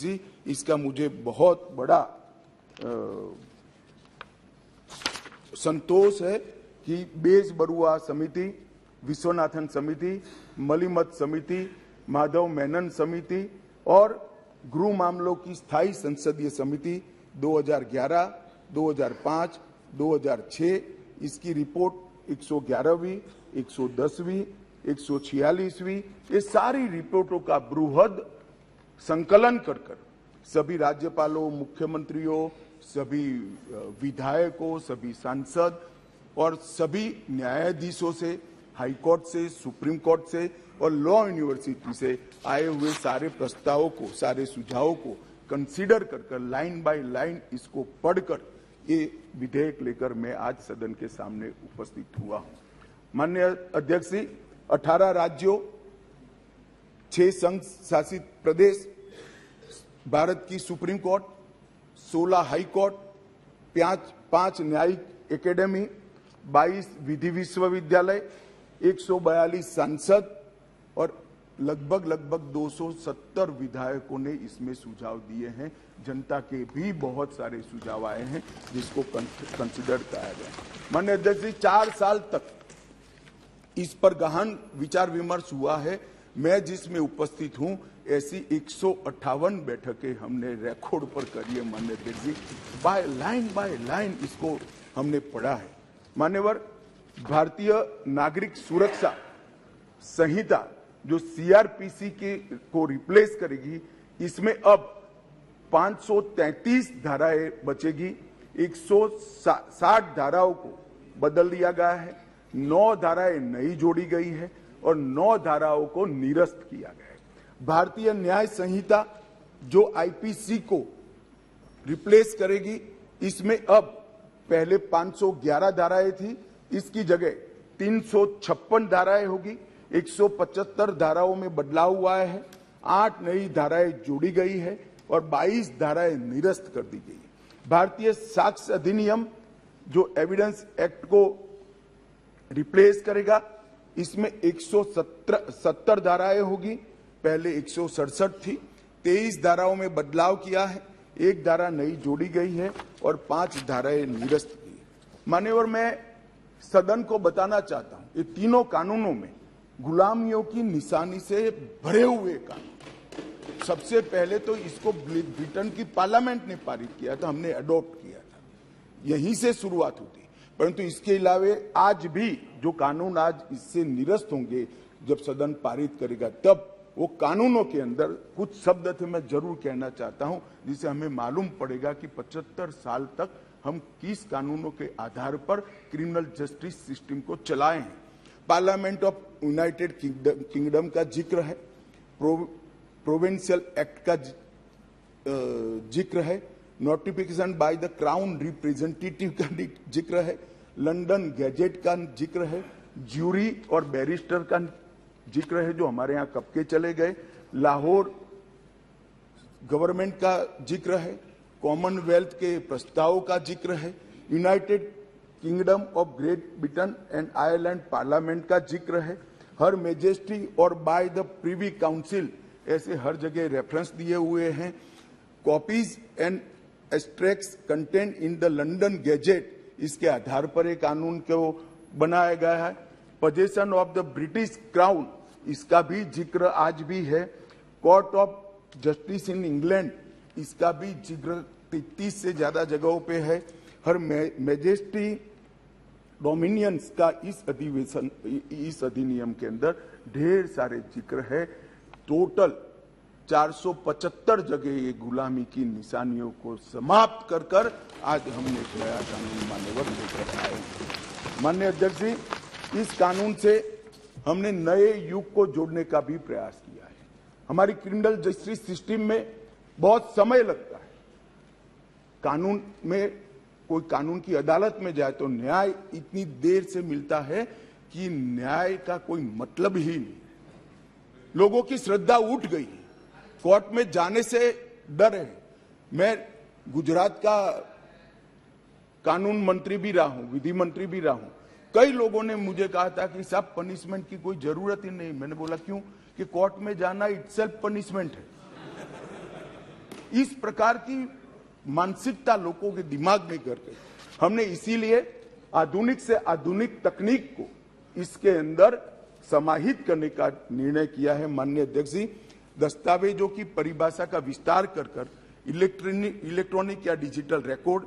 जी, इसका मुझे बहुत बड़ा संतोष है कि बेज बरुआ समिति, विश्वनाथन समिति, मलिमत समिति, माधव मेनन समिति और गृह मामलों की स्थायी संसदीय समिति 2011, 2005, 2006 इसकी रिपोर्ट 111वीं, 110वीं, 146वीं ये सारी रिपोर्टों का बृहद संकलन कर सभी राज्यपालों, मुख्यमंत्रियों, सभी विधायकों, सभी सांसद और सभी न्यायाधीशों से, हाई कोर्ट से, सुप्रीम कोर्ट से और लॉ यूनिवर्सिटी से आए हुए सारे प्रस्तावों को, सारे सुझावों को कंसीडर कर लाइन बाय लाइन इसको पढ़कर ये विधेयक लेकर मैं आज सदन के सामने उपस्थित हुआ हूं। माननीय अध्यक्ष जी, 18 राज्यों, 6 संघ शासित प्रदेश, भारत की सुप्रीम कोर्ट, 16 हाई कोर्ट, 5 न्यायिक एकेडमी, 22 विधि विश्वविद्यालय, 142 सांसद और लगभग 270 विधायकों ने इसमें सुझाव दिए हैं। जनता के भी बहुत सारे सुझाव आए हैं जिसको कंसिडर किया गया। माननीय अध्यक्ष जी, 4 साल तक इस पर गहन विचार विमर्श हुआ है। मैं जिसमें उपस्थित हूं ऐसी 158 बैठकें हमने रिकॉर्ड पर करी है। माननीय अध्यक्ष जी, बाय लाइन इसको हमने पढ़ा है। मान्यवर, भारतीय नागरिक सुरक्षा संहिता जो सीआरपीसी के को रिप्लेस करेगी, इसमें अब 533 धाराएं बचेगी, 160 धाराओं को बदल दिया गया है, 9 धाराएं नई जोड़ी गई है और 9 धाराओं को निरस्त किया गया है। भारतीय न्याय संहिता जो आईपीसी को रिप्लेस करेगी, इसमें अब पहले 511 धाराएं थी, इसकी जगह 356 धाराएं होगी, 175 धाराओं में बदलाव हुआ है, 8 नई धाराएं जोड़ी गई है और 22 धाराएं निरस्त कर दी गई है। भारतीय साक्ष्य अधिनियम जो एविडेंस एक्ट को रिप्लेस करेगा, इसमें 170 धाराएं होगी, पहले 167 थी, 23 धाराओं में बदलाव किया है, 1 धारा नई जोड़ी गई है और 5 धाराएं निरस्त की है। मान्यवर, मैं सदन को बताना चाहता हूं, ये तीनों कानूनों में गुलामियों की निशानी से भरे हुए कानून। सबसे पहले तो इसको ब्रिटेन की पार्लियामेंट ने पारित किया था, हमने अडॉप्ट किया था, यहीं से शुरुआत होती। परंतु इसके अलावा आज भी जो कानून आज इससे निरस्त होंगे, जब सदन पारित करेगा, तब वो कानूनों के अंदर कुछ शब्द थे मैं जरूर कहना चाहता हूं, जिससे हमें मालूम पड़ेगा कि 75 साल तक हम किस कानूनों के आधार पर क्रिमिनल जस्टिस सिस्टम को चलाए हैं। पार्लियामेंट ऑफ यूनाइटेड किंगडम का जिक्र है, प्रोविंशियल एक्ट का जिक्र है, notification by the crown representative का जिक्र है, लंदन गैजेट का जिक्र है, ज्यूरी और बैरिस्टर का जिक्र है जो हमारे यहाँ कब के चले गए, लाहौर गवर्नमेंट का जिक्र है, कॉमनवेल्थ के प्रस्तावों का जिक्र है, United kingdom of great Britain and Ireland parliament का जिक्र है, हर मेजेस्टी और बाय द प्रिवी काउंसिल, ऐसे हर जगह रेफरेंस दिए हुए हैं। Copies and extracts content in the London gadget, इसके आधार पर एक कानून को बनाया गया है। Possession of the British crown, इसका भी जिक्र आज भी है। Court of justice in England, इसका भी जिक्र 33 से ज्यादा जगहों पे है। हर मैजेस्टी डोमिनियंस का इस अधिनियम के अंदर ढेर सारे जिक्र है। टोटल 475 जगह ये गुलामी की निशानियों को समाप्त कर आज हमने नया कानून मान्यवर लेकर आए हैं। माननीय अध्यक्ष जी, इस कानून से हमने नए युग को जोड़ने का भी प्रयास किया है। हमारी क्रिमिनल जस्टिस सिस्टम में बहुत समय लगता है। कानून में कोई कानून की अदालत में जाए तो न्याय इतनी देर से मिलता है कि न्याय का कोई मतलब ही नहीं। लोगों की श्रद्धा उठ गई, कोर्ट में जाने से डर है। मैं गुजरात का कानून मंत्री भी रहा हूं, विधि मंत्री भी रहा हूं। कई लोगों ने मुझे कहा था कि साहब पनिशमेंट की कोई जरूरत ही नहीं। मैंने बोला क्यों? कि कोर्ट में जाना इटसेल्फ पनिशमेंट है। इस प्रकार की मानसिकता लोगों के दिमाग में करके हमने इसीलिए आधुनिक से आधुनिक तकनीक को इसके अंदर समाहित करने का निर्णय किया है। माननीय अध्यक्ष जी, दस्तावेजों की परिभाषा का विस्तार कर इलेक्ट्रॉनिक या digital record,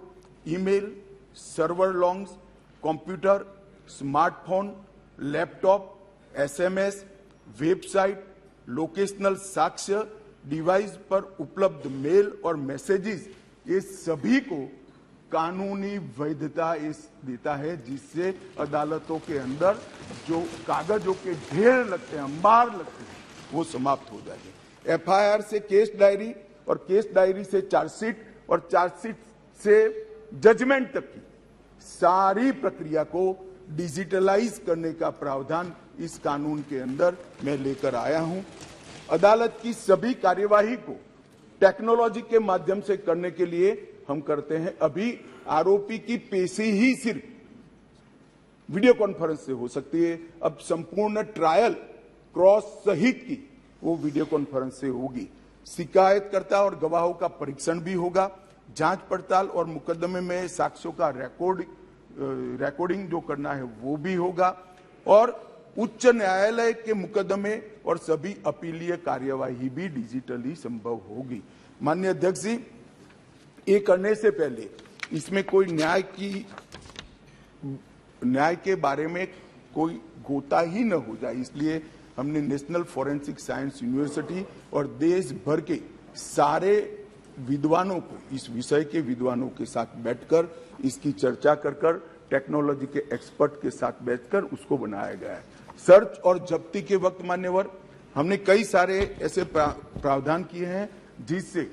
email, server longs, computer, smartphone, laptop, SMS, website, locational साक्ष्य, डिवाइस पर उपलब्ध मेल और मैसेजेस, ये सभी को कानूनी वैधता देता है, जिससे अदालतों के अंदर जो कागजों के ढेर लगते हैं, अंबार लगते हैं, वो समाप्त हो जाएंगे। एफआईआर से केस डायरी और केस डायरी से चार्जशीट और चार्जशीट से जजमेंट तक की सारी प्रक्रिया को डिजिटलाइज करने का प्रावधान इस कानून के अंदर मैं लेकर आया हूं। अदालत की सभी कार्यवाही को टेक्नोलॉजी के माध्यम से करने के लिए हम करते हैं। अभी आरोपी की पेशी ही सिर्फ वीडियो कॉन्फ्रेंस से हो सकती है, अब संपूर्ण ट्रायल क्रॉस सहित की वो वीडियो कॉन्फ्रेंस से होगी। शिकायतकर्ता और गवाहों का परीक्षण भी होगा, जांच पड़ताल और मुकदमे में साक्ष्यों का रिकॉर्डिंग जो करना है वो भी होगा, और उच्च न्यायालय के मुकदमे और सभी अपीलीय कार्यवाही भी डिजिटली संभव होगी। माननीय अध्यक्ष जी, ये करने से पहले इसमें कोई न्याय के बारे में कोई गोता ही न हो जाए, इसलिए हमने नेशनल फॉरेंसिक साइंस यूनिवर्सिटी और देश भर के सारे विद्वानों को, इस विषय के विद्वानों के साथ बैठकर इसकी चर्चा कर टेक्नोलॉजी के एक्सपर्ट के साथ बैठकर उसको बनाया गया है। सर्च और जब्ती के वक्त मान्यवर हमने कई सारे ऐसे प्रावधान किए हैं जिससे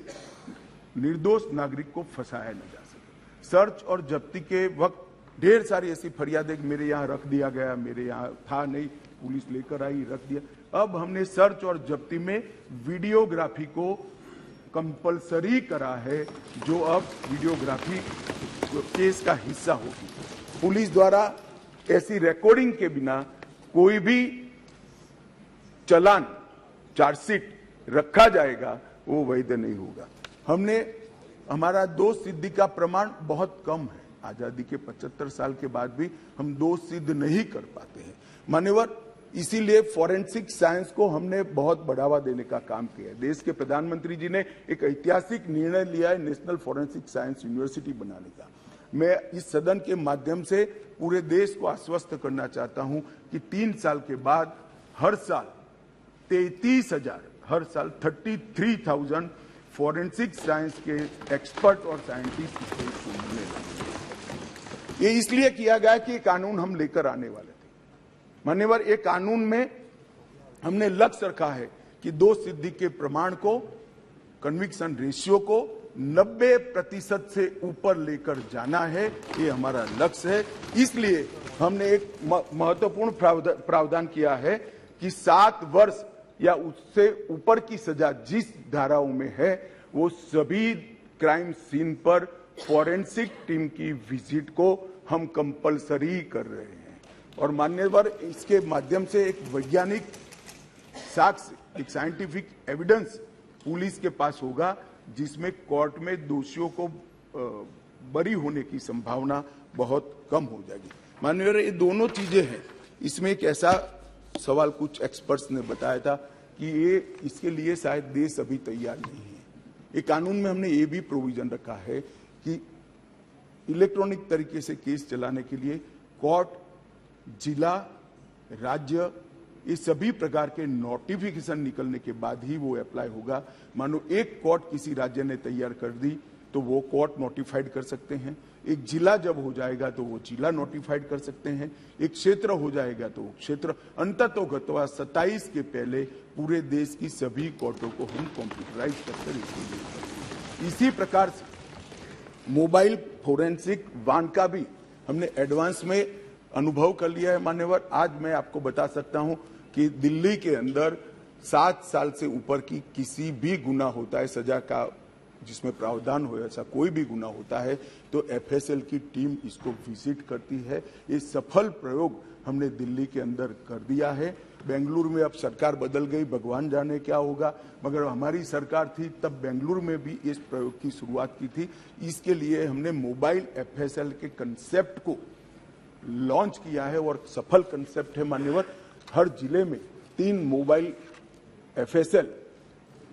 निर्दोष नागरिक को फंसाया न जा सके। सर्च और जब्ती के वक्त ढेर सारी ऐसी फरियादें मेरे यहाँ रख दिया गया, मेरे यहाँ था नहीं, पुलिस लेकर आई, रख दिया। अब हमने सर्च और जब्ती में वीडियोग्राफी को कंपलसरी करा है, जो अब वीडियोग्राफी केस का हिस्सा होगी। पुलिस द्वारा ऐसी रिकॉर्डिंग के बिना कोई भी चालान, चार्जशीट रखा जाएगा वो वैध नहीं होगा। हमारा दोष सिद्धि का प्रमाण बहुत कम है। आजादी के 75 साल के बाद भी हम दोष सिद्ध नहीं कर पाते हैं मान्यवर, इसीलिए फॉरेंसिक साइंस को हमने बहुत बढ़ावा देने का काम किया है। देश के प्रधानमंत्री जी ने एक ऐतिहासिक निर्णय लिया है नेशनल फॉरेंसिक साइंस यूनिवर्सिटी बनाने का। मैं इस सदन के माध्यम से पूरे देश को आश्वस्त करना चाहता हूं कि 3 साल के बाद हर साल 33,000 फॉरेंसिक साइंस के एक्सपर्ट और साइंटिस्ट इस देश को मिलने लगे। ये इसलिए किया गया कि कानून हम लेकर आने वाले थे मान्यवर। ये कानून में हमने लक्ष्य रखा है कि दोष सिद्धि के प्रमाण को, कन्विक्शन रेशियो को 90% से ऊपर लेकर जाना है, ये हमारा लक्ष्य है। इसलिए हमने एक महत्वपूर्ण प्रावधान किया है कि 7 वर्ष या उससे ऊपर की सजा जिस धाराओं में है, वो सभी क्राइम सीन पर फॉरेंसिक टीम की विजिट को हम कंपलसरी कर रहे हैं। और मान्यवर, इसके माध्यम से एक वैज्ञानिक साक्ष्य, एक साइंटिफिक एविडेंस पुलिस के पास होगा, जिसमें कोर्ट में दोषियों को बरी होने की संभावना बहुत कम हो जाएगी। माननीय, ये दोनों चीजें हैं। इसमें एक ऐसा सवाल कुछ एक्सपर्ट्स ने बताया था कि ये इसके लिए शायद देश अभी तैयार नहीं है। ये कानून में हमने ये भी प्रोविजन रखा है कि इलेक्ट्रॉनिक तरीके से केस चलाने के लिए कोर्ट, जिला, राज्य, ये सभी प्रकार के नोटिफिकेशन निकलने के बाद ही वो अप्लाई होगा। मानो एक कोर्ट किसी राज्य ने तैयार कर दी तो वो कोर्ट नोटिफाइड कर सकते हैं, एक जिला जब हो जाएगा तो वो जिला नोटिफाइड कर सकते हैं, एक क्षेत्र हो जाएगा तो वो क्षेत्र, अंततोगत्वा 27 के पहले पूरे देश की सभी कोर्टों को हम कंप्यूटराइज करते। इसी प्रकार से मोबाइल फोरेंसिक वाहन का भी हमने एडवांस में अनुभव कर लिया है मान्यवर। आज मैं आपको बता सकता हूं कि दिल्ली के अंदर 7 साल से ऊपर की किसी भी गुना होता है, सजा का जिसमें प्रावधान हो, ऐसा कोई भी गुना होता है तो एफएसएल की टीम इसको विजिट करती है। ये सफल प्रयोग हमने दिल्ली के अंदर कर दिया है बेंगलुरु में अब सरकार बदल गई, भगवान जाने क्या होगा, मगर हमारी सरकार थी तब बेंगलुरु में भी इस प्रयोग की शुरुआत की थी। इसके लिए हमने मोबाइल FSL के कंसेप्ट को लॉन्च किया है और सफल कंसेप्ट है मान्यवर। हर जिले में 3 मोबाइल FSL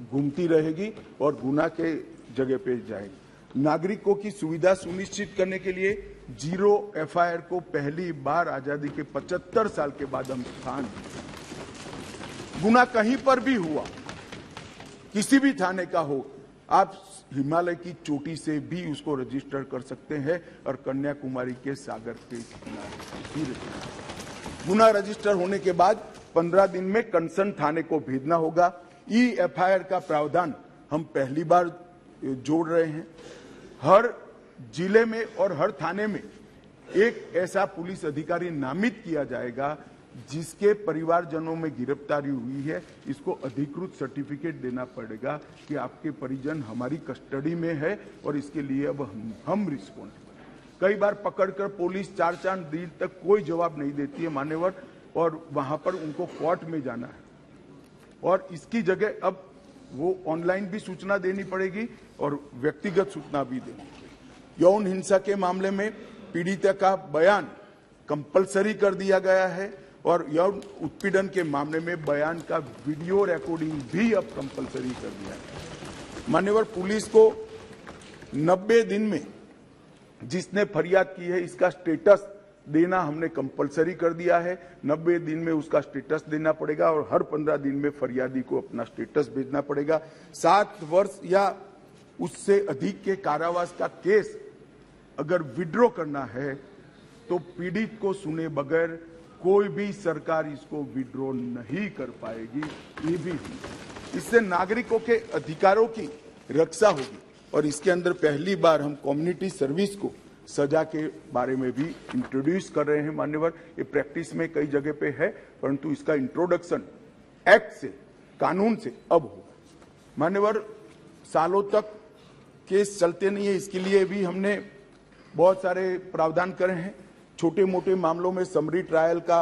घूमती रहेगी और गुना के जगह पे जाएगी। नागरिकों की सुविधा सुनिश्चित करने के लिए 0 FIR को पहली बार आजादी के 75 साल के बाद हम स्थान दिए। गुना कहीं पर भी हुआ, किसी भी थाने का हो, आप हिमालय की चोटी से भी उसको रजिस्टर कर सकते हैं और कन्याकुमारी के सागर के किनारे भी। गुना रजिस्टर होने के बाद 15 दिन में कंसर्न थाने को भेजना होगा। FIR का प्रावधान हम पहली बार जोड़ रहे हैं। हर जिले में और हर थाने में एक ऐसा पुलिस अधिकारी नामित किया जाएगा जिसके परिवारजनों में गिरफ्तारी हुई है। इसको अधिकृत सर्टिफिकेट देना पड़ेगा कि आपके परिजन हमारी कस्टडी में है और इसके लिए अब हम रिस्पॉन्सिबल। कई बार पकड़कर पुलिस 4 दिन तक कोई जवाब नहीं देती है मान्यवर, और वहां पर उनको कोर्ट में जाना है, और इसकी जगह अब वो ऑनलाइन भी सूचना देनी पड़ेगी और व्यक्तिगत सूचना भी देनी पड़ेगी। यौन हिंसा के मामले में पीड़िता का बयान कंपलसरी कर दिया गया है और यौन उत्पीड़न के मामले में बयान का वीडियो रिकॉर्डिंग भी अब कंपलसरी कर दिया है। मान्यवर, पुलिस को 90 दिन में जिसने फरियाद की है इसका स्टेटस देना हमने कंपलसरी कर दिया है। 90 दिन में उसका स्टेटस देना पड़ेगा और हर 15 दिन में फरियादी को अपना स्टेटस भेजना पड़ेगा। 7 वर्ष या उससे अधिक के कारावास का केस अगर विड्रॉ करना है तो पीड़ित को सुने बगैर कोई भी सरकार इसको विड्रॉ नहीं कर पाएगी। ये भी इससे नागरिकों के अधिकारों की रक्षा होगी और इसके अंदर पहली बार हम कम्युनिटी सर्विस को सजा के बारे में भी इंट्रोड्यूस कर रहे हैं मान्यवर। ये प्रैक्टिस में कई जगह पे है, परंतु इसका इंट्रोडक्शन एक्ट से, कानून से अब होगा। मान्यवर, सालों तक केस चलते नहीं है, इसके लिए भी हमने बहुत सारे प्रावधान करे हैं। छोटे मोटे मामलों में समरी ट्रायल का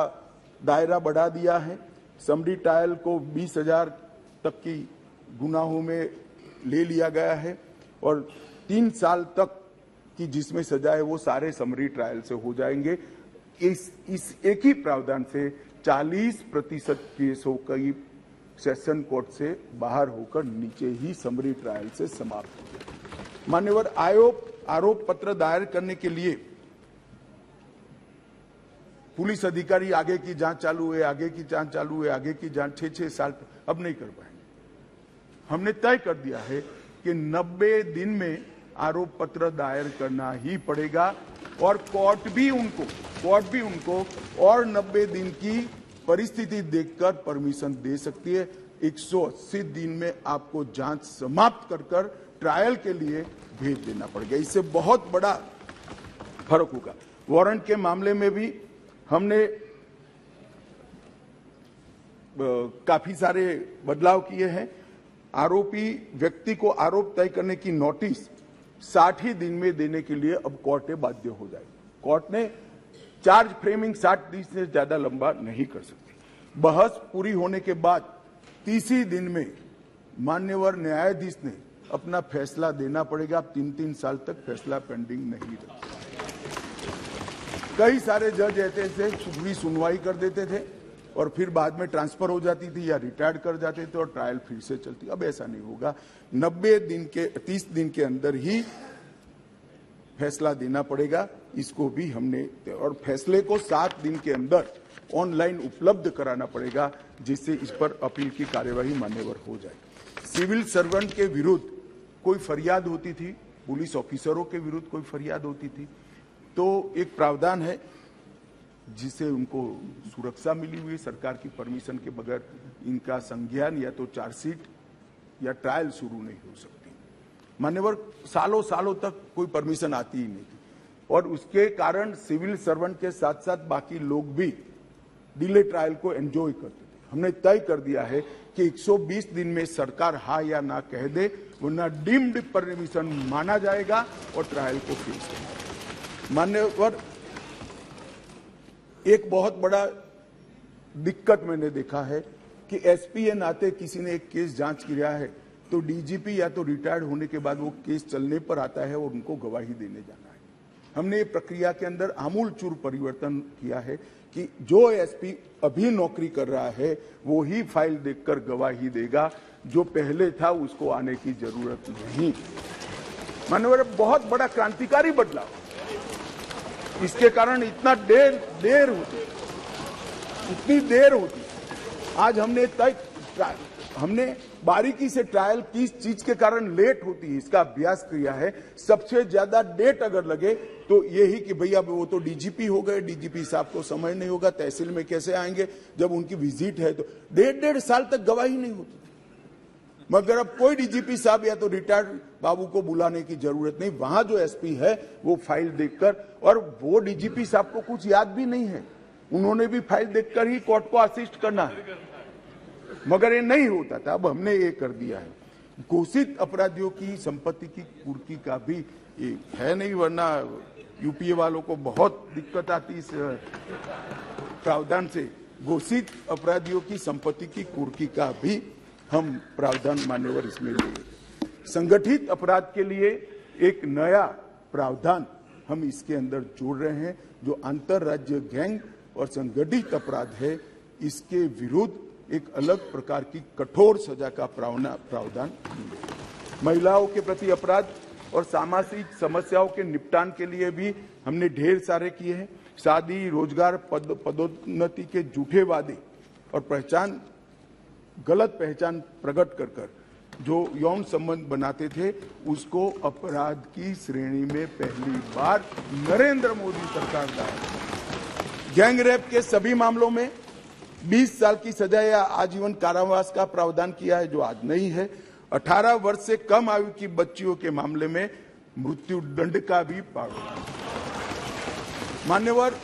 दायरा बढ़ा दिया है। समरी ट्रायल को 20,000 तक की गुनाहों में ले लिया गया है और 3 साल तक की जिसमें सजा है वो सारे समरी ट्रायल से हो जाएंगे। इस एक ही प्रावधान से 40% केसों की सेशन कोर्ट से बाहर होकर नीचे ही समरी ट्रायल से समाप्त हो गए। मान्यवर, आरोप पत्र दायर करने के लिए पुलिस अधिकारी आगे की जांच चालू है, आगे की जांच चालू है, आगे की जांच 6-6 साल अब नहीं कर पाएंगे। हमने तय कर दिया है कि 90 दिन में आरोप पत्र दायर करना ही पड़ेगा और कोर्ट भी उनको और 90 दिन की परिस्थिति देखकर परमिशन दे सकती है। 180 दिन में आपको जांच समाप्त कर ट्रायल के लिए भेज देना पड़ेगा। इससे बहुत बड़ा फर्क होगा। वारंट के मामले में भी हमने काफी सारे बदलाव किए हैं। आरोपी व्यक्ति को आरोप तय करने की नोटिस 60 ही दिन में देने के लिए अब कोर्ट बाध्य हो जाएगी। कोर्ट ने चार्ज फ्रेमिंग 60 दिन से ज्यादा लंबा नहीं कर सकती। बहस पूरी होने के बाद 30 ही दिन में मान्यवर न्यायाधीश ने अपना फैसला देना पड़ेगा। 3-3 साल तक फैसला पेंडिंग नहीं रखा। कई सारे जज ऐसे थे पूरी सुनवाई कर देते थे और फिर बाद में ट्रांसफर हो जाती थी या रिटायर्ड कर जाते थे और ट्रायल फिर से चलती। अब ऐसा नहीं होगा। 30 दिन के अंदर ही फैसला देना पड़ेगा। इसको भी हमने, और फैसले को 7 दिन के अंदर ऑनलाइन उपलब्ध कराना पड़ेगा जिससे इस पर अपील की कार्यवाही मान्यवर हो जाए। सिविल सर्वेंट के विरुद्ध कोई फरियाद होती थी, पुलिस ऑफिसरों के विरुद्ध कोई फरियाद होती थी, तो एक प्रावधान है जिससे उनको सुरक्षा मिली हुई। सरकार की परमिशन के बगैर इनका संज्ञान या तो चार्जशीट या ट्रायल शुरू नहीं हो सकती। मान्यवर, सालों तक कोई परमिशन आती ही नहीं थी और उसके कारण सिविल सर्वेंट के साथ साथ बाकी लोग भी डिले ट्रायल को एंजॉय करते थे। हमने तय कर दिया है कि 120 दिन में सरकार हाँ या ना कह दे, वरना डीम्ड परमिशन माना जाएगा और ट्रायल को फेस करेगा। मान्यवर, एक बहुत बड़ा दिक्कत मैंने देखा है कि एसपी के नाते किसी ने एक केस जांच किया है तो डीजीपी या तो रिटायर्ड होने के बाद वो केस चलने पर आता है और उनको गवाही देने जाना है। हमने ये प्रक्रिया के अंदर आमूलचूर परिवर्तन किया है कि जो एसपी अभी नौकरी कर रहा है वो ही फाइल देखकर गवाही देगा, जो पहले था उसको आने की जरूरत नहीं। माननीय, बहुत बड़ा क्रांतिकारी बदलाव। इसके कारण इतना देर होती, इतनी देर होती। आज हमने बारीकी से ट्रायल किस चीज के कारण लेट होती है इसका अभ्यास किया है। सबसे ज्यादा डेट अगर लगे तो यही कि भैया वो तो डीजीपी हो गए, डीजीपी साहब को समय नहीं होगा, तहसील में कैसे आएंगे, जब उनकी विजिट है तो 1.5 साल तक गवाही नहीं होती। मगर अब कोई डीजीपी साहब या तो रिटायर्ड बाबू को बुलाने की जरूरत नहीं, वहां जो एसपी है वो फाइल देखकर, और वो डीजीपी साहब को कुछ याद भी नहीं है, उन्होंने भी फाइल देखकर ही कोर्ट को असिस्ट करना है, मगर ये नहीं होता था। अब हमने ये कर दिया है। घोषित अपराधियों की संपत्ति की कुर्की का भी ये है नहीं, वरना यूपीए वालों को बहुत दिक्कत आती इस प्रावधान से। घोषित अपराधियों की संपत्ति की कुर्की का भी हम प्रावधान मान्यवर इसमें लिए। संगठित अपराध के लिए एक नया प्रावधान हम इसके अंदर जोड़ रहे हैं, जो अंतरराज्य गैंग और संगठित अपराध है, इसके विरुद्ध एक अलग प्रकार की कठोर सजा का प्रावधान। महिलाओं के प्रति अपराध और सामाजिक समस्याओं के निपटान के लिए भी हमने ढेर सारे किए हैं। शादी, रोजगार, पदोन्नति के झूठे वादे और गलत पहचान प्रकट कर जो यौन संबंध बनाते थे, उसको अपराध की श्रेणी में पहली बार नरेंद्र मोदी सरकार लाए। गैंग रेप के सभी मामलों में 20 साल की सजा या आजीवन कारावास का प्रावधान किया है, जो आज नहीं है। 18 वर्ष से कम आयु की बच्चियों के मामले में मृत्यु दंड का भी प्रावधान। मान्यवर,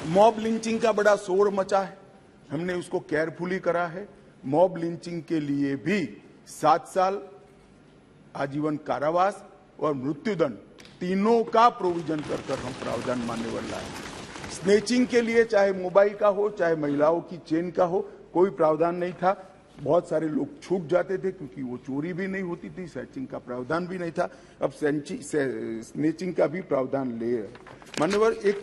मॉब लिंचिंग का बड़ा शोर मचा है, हमने उसको केयरफुली करा है। मॉब लिंचिंग के लिए भी 7 साल आजीवन कारावास और मृत्युदंड तीनों का प्रोविजन कर हम प्रावधान मान्यवर लाए। स्नेचिंग के लिए चाहे मोबाइल का हो चाहे महिलाओं की चेन का हो, कोई प्रावधान नहीं था। बहुत सारे लोग छूट जाते थे क्योंकि वो चोरी भी नहीं होती थी, स्नेचिंग का प्रावधान भी नहीं था। अब स्नेचिंग का भी प्रावधान ले मान्यवर। एक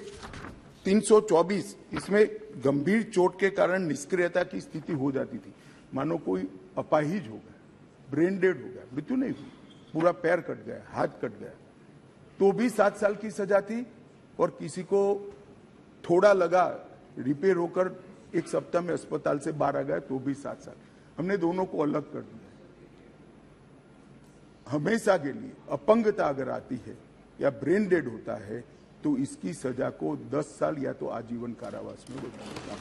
324 इसमें गंभीर चोट के कारण निष्क्रियता की स्थिति हो जाती थी। मानो कोई अपाहिज हो गया, ब्रेन डेड हो गया, मृत्यु नहीं हुई, पूरा पैर कट गया, हाथ कट गया, तो भी 7 साल की सजा थी। और किसी को थोड़ा लगा, रिपेयर होकर 1 सप्ताह में अस्पताल से बाहर आ गया, तो भी 7 साल। हमने दोनों को अलग कर दिया। हमेशा के लिए अपंगता अगर आती है या ब्रेन डेड होता है तो इसकी सजा को 10 साल या तो आजीवन कारावास में बदलना।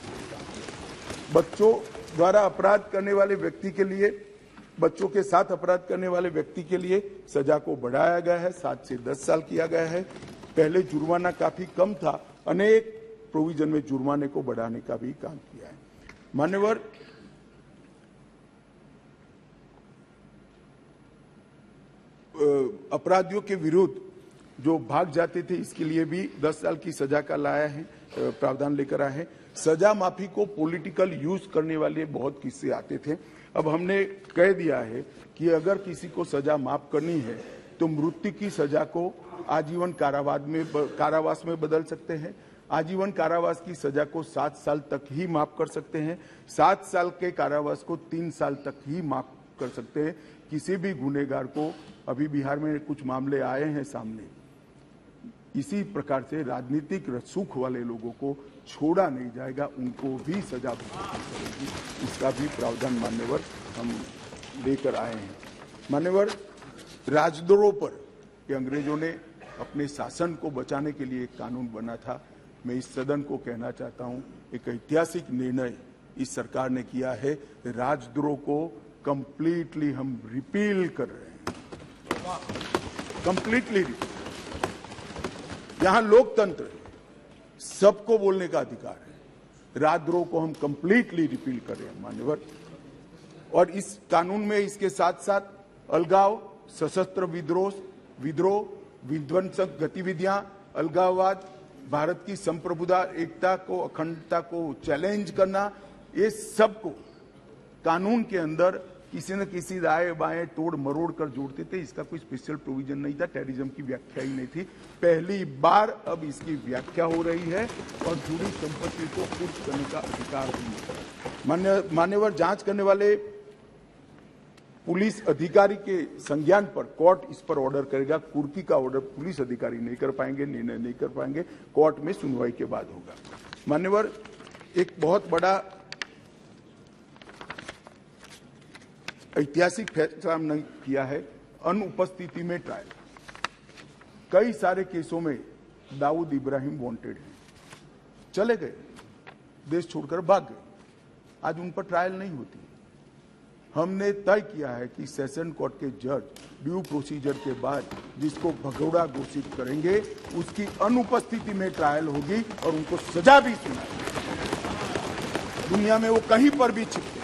बच्चों द्वारा अपराध करने वाले व्यक्ति के लिए, बच्चों के साथ अपराध करने वाले व्यक्ति के लिए सजा को बढ़ाया गया है, 7 से 10 साल किया गया है। पहले जुर्माना काफी कम था, अनेक प्रोविजन में जुर्माने को बढ़ाने का भी काम किया है। मान्यवर, अपराधियों के विरुद्ध जो भाग जाते थे, इसके लिए भी 10 साल की सजा का लाया है, प्रावधान लेकर आए हैं। सजा माफी को पॉलिटिकल यूज करने वाले बहुत किस्से आते थे। अब हमने कह दिया है कि अगर किसी को सजा माफ करनी है तो मृत्यु की सजा को आजीवन कारावास में बदल सकते हैं। आजीवन कारावास की सजा को 7 साल तक ही माफ कर सकते हैं। 7 साल के कारावास को 3 साल तक ही माफ कर सकते हैं। किसी भी गुनहगार को, अभी बिहार में कुछ मामले आए हैं सामने, इसी प्रकार से राजनीतिक रसूख वाले लोगों को छोड़ा नहीं जाएगा, उनको भी सजा भुगतनी पड़ेगी। इसका भी प्रावधान मान्यवर हम लेकर आए हैं। मान्यवर, राजद्रोह पर कि अंग्रेजों ने अपने शासन को बचाने के लिए एक कानून बना था। मैं इस सदन को कहना चाहता हूं, एक ऐतिहासिक निर्णय इस सरकार ने किया है। राजद्रोह को कंप्लीटली हम रिपील कर रहे हैं, कंप्लीटली। यहां लोकतंत्र है, सबको बोलने का अधिकार है। राजद्रोह को हम कंप्लीटली रिपील कर रहे हैं मान्यवर। और इस कानून में इसके साथ साथ अलगाव, सशस्त्र विद्रोह, विध्वंसक गतिविधियां, अलगाववाद, भारत की संप्रभुता, एकता को, अखंडता को चैलेंज करना, ये सबको कानून के अंदर किसी न किसी दाएं बाएं तोड़ मरोड़ कर जोड़ते थे। इसका कोई स्पेशल प्रोविजन नहीं था, टेररिज्म की व्याख्या ही नहीं थी। पहली बार अब इसकी व्याख्या हो रही है और जुड़ी संपत्ति को कुर्क करने का अधिकार भी है। मान्यवर, जांच करने वाले पुलिस अधिकारी के संज्ञान पर कोर्ट इस पर ऑर्डर करेगा। कुर्की का ऑर्डर पुलिस अधिकारी नहीं कर पाएंगे, निर्णय नहीं कर पाएंगे, कोर्ट में सुनवाई के बाद होगा। मान्यवर, एक बहुत बड़ा ऐतिहासिक फैसला हमने किया है, अनुपस्थिति में ट्रायल। कई सारे केसों में दाऊद इब्राहिम वांटेड हैं, चले गए, देश छोड़कर भाग गए, आज उन पर ट्रायल नहीं होती। हमने तय किया है कि सेशन कोर्ट के जज ड्यू प्रोसीजर के बाद जिसको भगोड़ा घोषित करेंगे उसकी अनुपस्थिति में ट्रायल होगी और उनको सजा भी सुनाई। दुनिया में वो कहीं पर भी छिपे,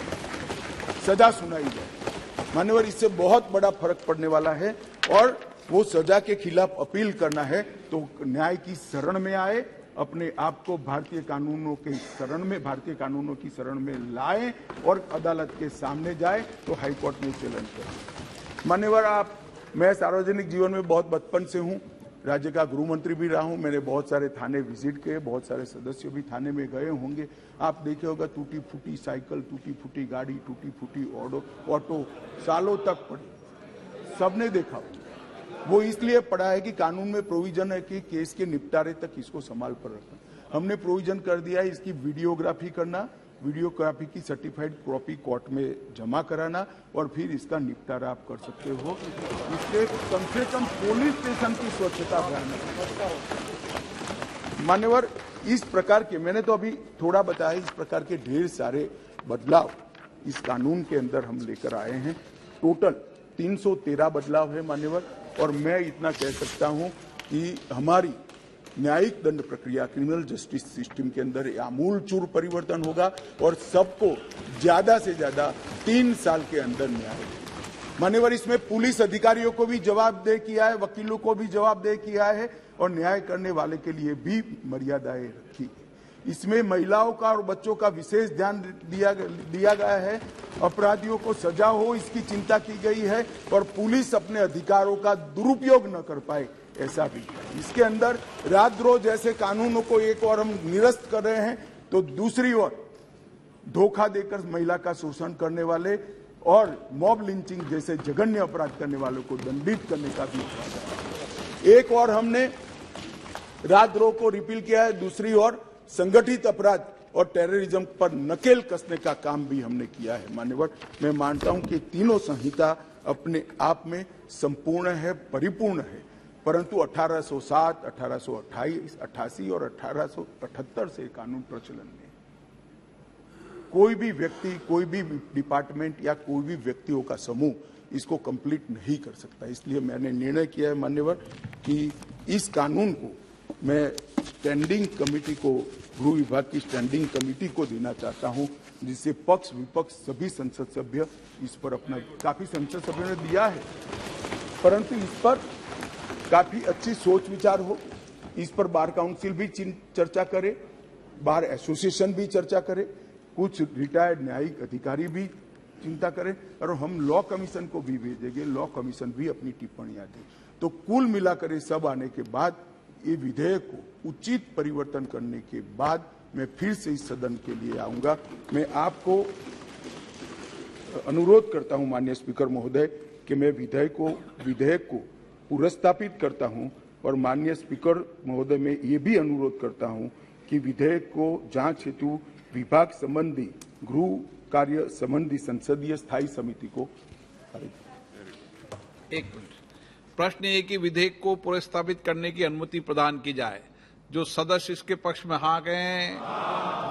सजा सुनाई जाए। मान्यवर, इससे बहुत बड़ा फर्क पड़ने वाला है और वो सजा के खिलाफ अपील करना है तो न्याय की शरण में आए, अपने आप को भारतीय कानूनों के शरण में, भारतीय कानूनों की शरण में लाए और अदालत के सामने जाए तो हाईकोर्ट में चैलेंज करें। मान्यवर, मैं सार्वजनिक जीवन में बहुत बचपन से हूं, राज्य का गृह मंत्री भी रहा हूं। मैंने बहुत सारे थाने विजिट किए, बहुत सारे सदस्य भी थाने में गए होंगे। आप देखे होगा टूटी फूटी साइकिल, टूटी फूटी गाड़ी, टूटी फूटी ऑटो सालों तक पड़ी, सबने देखा। वो इसलिए पड़ा है कि कानून में प्रोविजन है कि केस के निपटारे तक इसको संभाल पर रखना। हमने प्रोविजन कर दिया है इसकी वीडियोग्राफी करना, वीडियोग्राफी की सर्टिफाइड कॉपी कोर्ट में जमा कराना और फिर इसका निपटारा आप कर सकते हो। इससे कम से कम पुलिस स्टेशन की स्वच्छता अभियान। मान्यवर, इस प्रकार के, मैंने तो अभी थोड़ा बताया, इस प्रकार के ढेर सारे बदलाव इस कानून के अंदर हम लेकर आए हैं। टोटल 313 बदलाव है मान्यवर, और मैं इतना कह सकता हूं कि हमारी न्यायिक दंड प्रक्रिया, क्रिमिनल जस्टिस सिस्टम के अंदर आमूलचूल परिवर्तन होगा और सबको ज्यादा से ज्यादा 3 साल के अंदर न्याय। मान्यवर, इसमें पुलिस अधिकारियों को भी जवाबदेह किया है, वकीलों को भी जवाबदेह किया है और न्याय करने वाले के लिए भी मर्यादाएं रखी। इसमें महिलाओं का और बच्चों का विशेष ध्यान दिया गया है। अपराधियों को सजा हो इसकी चिंता की गई है और पुलिस अपने अधिकारों का दुरुपयोग न कर पाए, ऐसा भी। इसके अंदर राजद्रोह जैसे कानूनों को एक और हम निरस्त कर रहे हैं तो दूसरी ओर धोखा देकर महिला का शोषण करने वाले और मॉब लिंचिंग जैसे जघन्य अपराध करने वालों को दंडित करने का भी। एक और हमने राजद्रोह को रिपील किया है, दूसरी ओर संगठित अपराध और टेररिज्म पर नकेल कसने का काम भी हमने किया है। मान्यवर, मैं मानता हूं कि तीनों संहिता अपने आप में संपूर्ण है, परिपूर्ण है, परंतु 1807, 1828, 88 और 1878 से कानून प्रचलन में कोई भी व्यक्ति, कोई भी डिपार्टमेंट या कोई भी व्यक्तियों का समूह इसको कंप्लीट नहीं कर सकता। इसलिए मैंने निर्णय किया है मान्यवर कि इस कानून को मैं स्टैंडिंग कमेटी को, गृह विभाग की स्टैंडिंग कमेटी को देना चाहता हूं, जिससे पक्ष विपक्ष सभी संसद सभ्य इस पर अपना, काफी संसद सभ्यों ने दिया है, परंतु इस पर काफी अच्छी सोच विचार हो। इस पर बार काउंसिल भी चर्चा करे, बार एसोसिएशन भी चर्चा करे, कुछ रिटायर्ड न्यायिक अधिकारी भी चिंता करें और हम लॉ कमीशन को भी भेजेंगे, लॉ कमीशन भी अपनी टिप्पणियां दे। तो कुल मिलाकर ये सब आने के बाद ये विधेयक को उचित परिवर्तन करने के बाद मैं फिर से इस सदन के लिए आऊंगा। मैं आपको अनुरोध करता हूं माननीय स्पीकर महोदय कि मैं विधेयक को पुनर्स्थापित करता हूं और माननीय स्पीकर महोदय मैं ये भी अनुरोध करता हूं कि विधेयक को जांच हेतु विभाग संबंधी, गृह कार्य संबंधी संसदीय स्थायी समिति को। एक मिनट, प्रश्न ये कि विधेयक को पुनर्स्थापित करने की अनुमति प्रदान की जाए। जो सदस्य इसके पक्ष में हाँ कहें,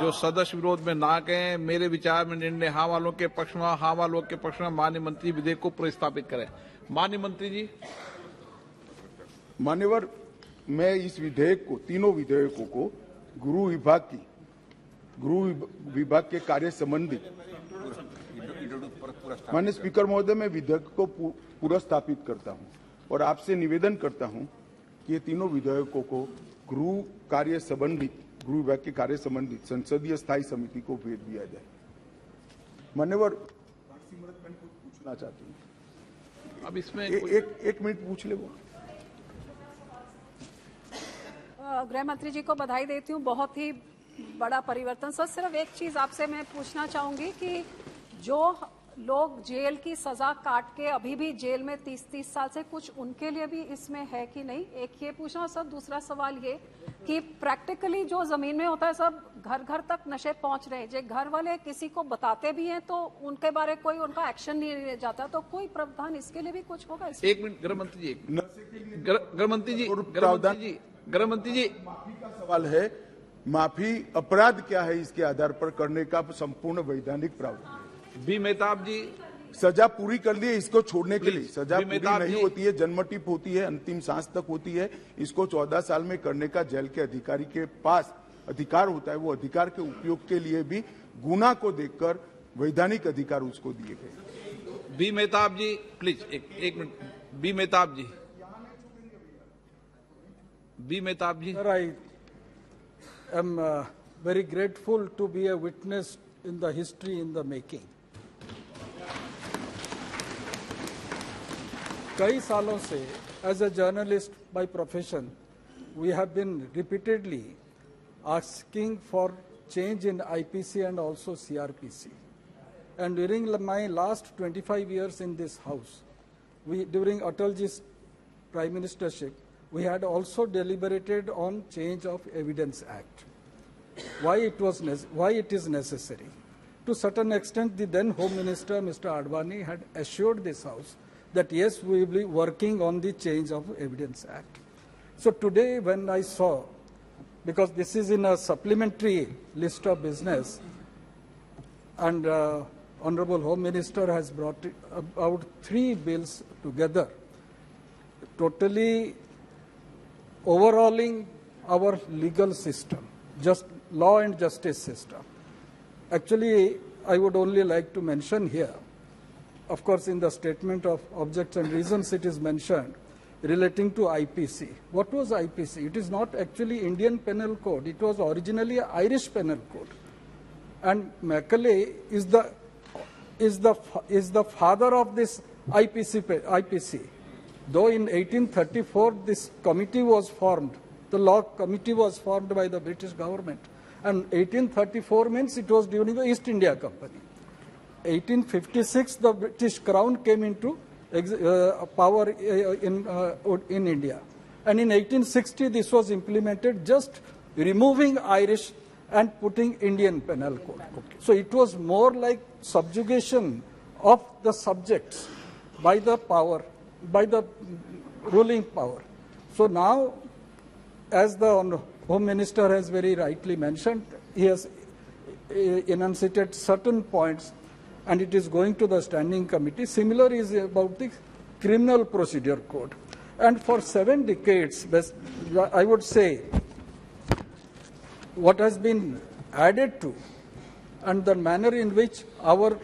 जो सदस्य विरोध में ना कहें। मेरे विचार में निर्णय हाँ वालों के पक्ष में, हाँ वालों के पक्ष में माननीय मंत्री विधेयक को पुनर्स्थापित करें। माननीय मंत्री जी। मान्यवर, मैं इस विधेयक को, तीनों विधेयकों को गृह विभाग के कार्य संबंधी, माननीय स्पीकर महोदय मैं विधेयक को पुनर्स्थापित करता हूं और आपसे निवेदन करता हूं कि ये तीनों विधेयकों को गृह कार्य संबंधित गृह विभाग के कार्य संबंधित संसदीय स्थायी समिति को भेज दिया जाए। मान्यवर पूछना चाहती हूँ, अब इसमें एक मिनट पूछ ले वो। गृह मंत्री जी को बधाई देती हूँ, बहुत ही बड़ा परिवर्तन। सर सिर्फ एक चीज आपसे मैं पूछना चाहूंगी कि जो लोग जेल की सजा काट के अभी भी जेल में 30-30 साल से, कुछ उनके लिए भी इसमें है कि नहीं, एक ये पूछना। सर दूसरा सवाल ये कि प्रैक्टिकली जो जमीन में होता है सब घर घर तक नशे पहुंच रहे हैं, जो घर वाले किसी को बताते भी हैं तो उनके बारे कोई उनका एक्शन नहीं लिया जाता, तो कोई प्रावधान इसके लिए भी कुछ होगा? एक मिनट गृह मंत्री जी, गृह मंत्री जी, गृह मंत्री जी, माफी का सवाल है, माफी अपराध क्या है इसके आधार पर करने का संपूर्ण वैधानिक प्रावधान। बी मेहताब जी, सजा पूरी कर ली है, इसको छोड़ने के लिए सजा पूरी मेहताब नहीं जी। होती है, जन्मटिप होती है, अंतिम सांस तक होती है। इसको 14 साल में करने का जेल के अधिकारी के पास अधिकार होता है। वो अधिकार के उपयोग के लिए भी गुना को देखकर वैधानिक अधिकार उसको दिए गए। बी मेहताब जी प्लीज, एक minute. B Mehtab ji, B Mehtab ji. Sir, I am very grateful to be a witness in the history in the making. कई सालों से as a journalist by profession, we have been repeatedly asking for change in IPC and also CRPC. And during my last 25 years in this house, during Atalji's prime ministership, we had also deliberated on change of Evidence Act. Why it is necessary? To certain extent, the then Home Minister, Mr. Advani, had assured this House that yes, we will be working on the change of Evidence Act. So today when I saw, because this is in a supplementary list of business, and Honorable Home Minister has brought about 3 bills together, totally overhauling our legal system, just law and justice system. Actually, I would only like to mention here, of course, in the statement of objects and reasons it is mentioned relating to IPC. What was IPC? It is not actually Indian Penal Code. It was originally an Irish Penal Code. And Macaulay is the father of this IPC. Though in 1834 this committee was formed, the law committee was formed by the British government. And 1834 means it was during the East India Company. 1856 the British Crown came into power in India. And in 1860 this was implemented, just removing Irish and putting Indian Penal Code. So it was more like subjugation of the subjects by the power, by the ruling power. So now, as the Home Minister has very rightly mentioned, he has enunciated certain points and it is going to the standing committee. Similar is about the Criminal Procedure Code. And for 7 decades, I would say, what has been added to and the manner in which our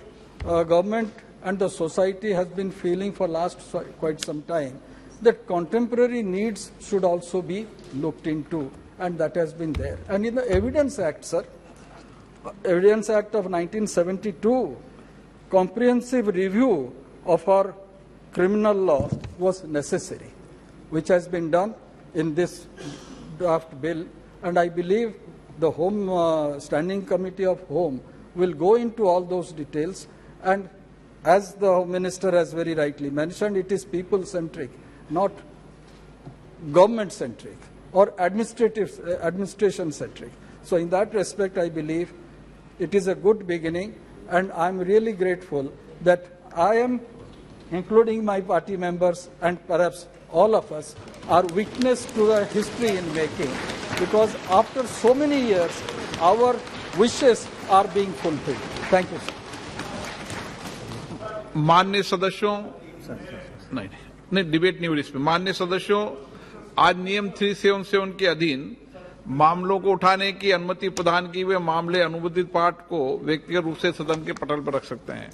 government and the society has been feeling for last quite some time, that contemporary needs should also be looked into, and that has been there. And in the Evidence Act, sir, Evidence Act of 1972, comprehensive review of our criminal law was necessary, which has been done in this draft bill, and I believe the Home Standing Committee of Home will go into all those details, and as the Home Minister has very rightly mentioned, it is people-centric, not government-centric or administration-centric. So in that respect, I believe it is a good beginning, and I am really grateful that I am, including my party members and perhaps all of us, are witness to the history in making, because after so many years, our wishes are being fulfilled. Thank you, sir. माननीय सदस्यों, नहीं debate नहीं हो रही इसमें। माननीय सदस्यों, आज नियम 377 के अधीन मामलों को उठाने की अनुमति प्रदान की हुए मामले अनुबंधित पाठ को व्यक्तिगत रूप से सदन के पटल पर रख सकते हैं।